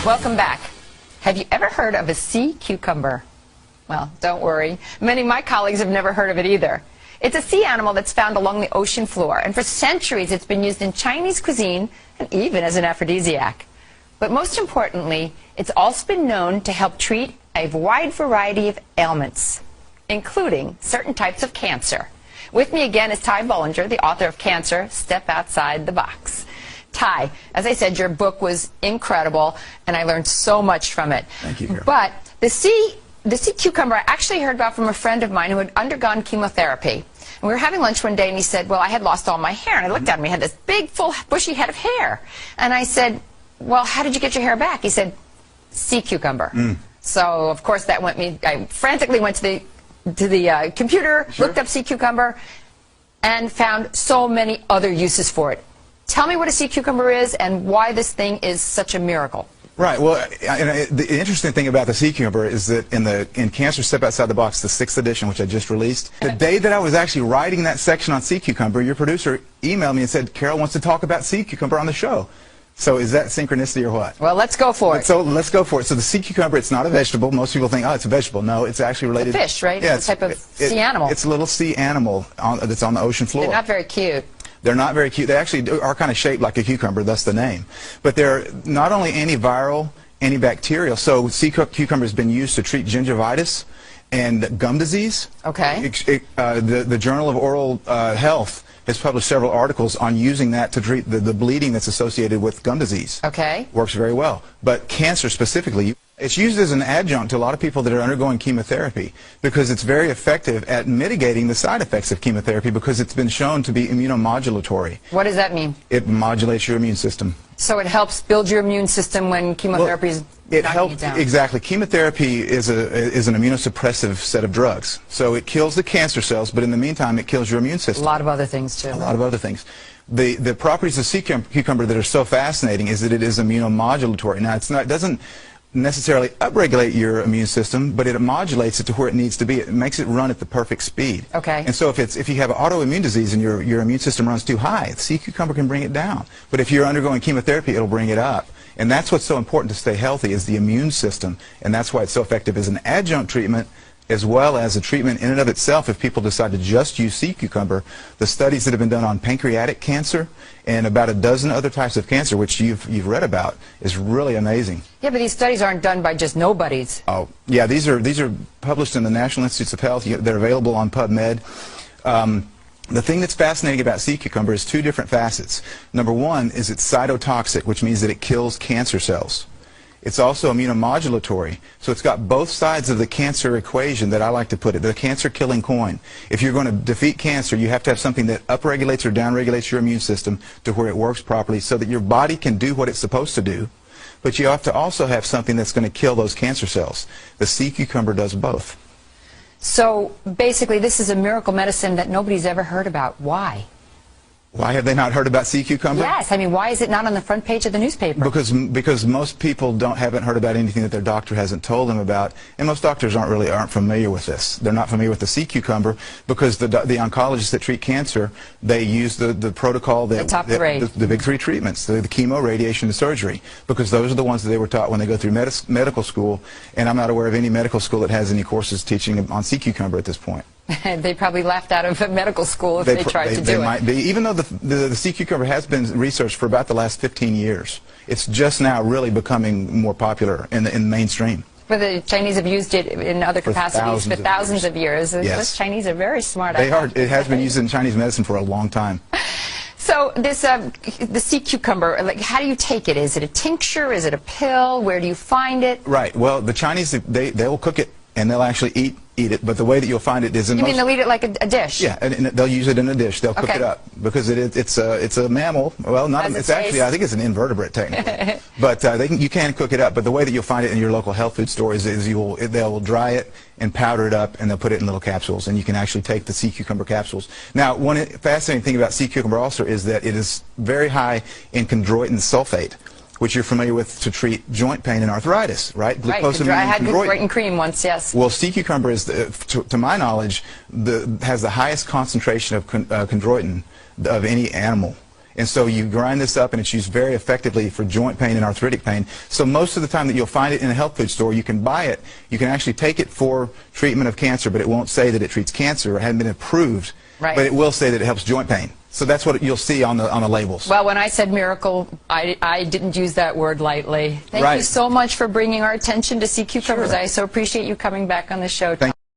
Welcome back. Have you ever heard of a sea cucumber? Well, don't worry. Many of my colleagues have never heard of it either. It's a sea animal that's found along the ocean floor, and for centuries it's been used in Chinese cuisine and even as an aphrodisiac. But most importantly, it's also been known to help treat a wide variety of ailments, including certain types of cancer. With me again is Ty Bollinger, the author of Cancer, Step Outside the Box. Ty, as I said, your book was incredible, and I learned so much from it. Thank you, Carol. But the sea cucumber I actually heard about from a friend of mine who had undergone chemotherapy. And we were having lunch one day, and he said, well, I had lost all my hair. And I looked at him, he had this big, full, bushy head of hair. And I said, well, how did you get your hair back? He said, sea cucumber. So, of course, that I frantically went to the computer, looked up sea cucumber, and found so many other uses for it. Tell me what a sea cucumber is and why this thing is such a miracle. Right. Well, the interesting thing about the sea cucumber is that in Cancer Step Outside the Box, the 6th edition, which I just released, the day that I was actually writing that section on sea cucumber, your producer emailed me and said, Carol wants to talk about sea cucumber on the show. So is that synchronicity or what? Well, let's go for it. So let's go for it. So the sea cucumber, it's not a vegetable. Most people think, oh, it's a vegetable. No, it's actually related. It's a fish, right? Yeah, it's a type of sea animal. It's a little sea animal that's on the ocean floor. They're not very cute. They're not very cute. They actually are kind of shaped like a cucumber, thus the name. But they're not only antiviral, antibacterial. So sea cucumber has been used to treat gingivitis and gum disease. Okay. The Journal of Oral Health has published several articles on using that to treat the bleeding that's associated with gum disease. Okay. Works very well. But cancer specifically, it's used as an adjunct to a lot of people that are undergoing chemotherapy because it's very effective at mitigating the side effects of chemotherapy because it's been shown to be immunomodulatory. What does that mean? It modulates your immune system. So it helps build your immune system when chemotherapy is knocking you down. Exactly. Chemotherapy is an immunosuppressive set of drugs. So it kills the cancer cells, but in the meantime it kills your immune system. A lot of other things too. A lot of other things. The properties of sea cucumber that are so fascinating is that it is immunomodulatory. Now it doesn't necessarily upregulate your immune system, but it modulates it to where it needs to be. It makes it run at the perfect speed. Okay. And so if you have autoimmune disease and your immune system runs too high, sea cucumber can bring it down. But if you're undergoing chemotherapy, it'll bring it up. And that's what's so important to stay healthy is the immune system. And that's why it's so effective as an adjunct treatment as well as a treatment in and of itself if people decide to just use sea cucumber. The studies that have been done on pancreatic cancer and about a dozen other types of cancer, which you've read about, is really amazing. Yeah, but these studies aren't done by just nobodies. Oh, yeah, these are published in the National Institutes of Health. They're available on PubMed. The thing that's fascinating about sea cucumber is two different facets. Number one is it's cytotoxic, which means that it kills cancer cells. It's also immunomodulatory, so it's got both sides of the cancer equation that I like to put it, the cancer-killing coin. If you're going to defeat cancer, you have to have something that upregulates or downregulates your immune system to where it works properly so that your body can do what it's supposed to do, but you have to also have something that's going to kill those cancer cells. The sea cucumber does both. So basically this is a miracle medicine that nobody's ever heard about. Why? Why have they not heard about sea cucumber? Yes, I mean, why is it not on the front page of the newspaper? Because most people haven't heard about anything that their doctor hasn't told them about, and most doctors aren't familiar with this. They're not familiar with the sea cucumber because the oncologists that treat cancer, they use the protocol that the big three treatments, the chemo, radiation, and surgery, because those are the ones that they were taught when they go through medical school, and I'm not aware of any medical school that has any courses teaching on sea cucumber at this point. They probably laughed out of medical school if they tried to do it. They might be, even though the sea cucumber has been researched for about the last 15 years. It's just now really becoming more popular in the mainstream. But the Chinese have used it in other capacities for thousands of years. Yes. Those Chinese are very smart. They are. It has been used in Chinese medicine for a long time. So this, the sea cucumber, like, how do you take it? Is it a tincture? Is it a pill? Where do you find it? Right. Well, the Chinese, they'll cook it and they'll actually eat it, but the way that you'll find it is in You mean they'll eat it like a dish? Yeah, and they'll use it in a dish. They'll cook it up because it's a mammal. Well, it's actually, I think it's an invertebrate technically. But you can cook it up. But the way that you'll find it in your local health food store is they'll dry it and powder it up, and they'll put it in little capsules, and you can actually take the sea cucumber capsules. Now, one fascinating thing about sea cucumber also is that it is very high in chondroitin sulfate, which you're familiar with to treat joint pain and arthritis, right? Right. I had chondroitin cream once, yes. Well, sea cucumber is, to my knowledge, has the highest concentration of chondroitin of any animal. And so you grind this up, and it's used very effectively for joint pain and arthritic pain. So most of the time that you'll find it in a health food store, you can buy it. You can actually take it for treatment of cancer, but it won't say that it treats cancer. It hasn't been approved, right. But it will say that it helps joint pain. So that's what you'll see on the labels. Well, when I said miracle, I didn't use that word lightly. Thank you so much for bringing our attention to sea cucumbers. Sure. I so appreciate you coming back on the show.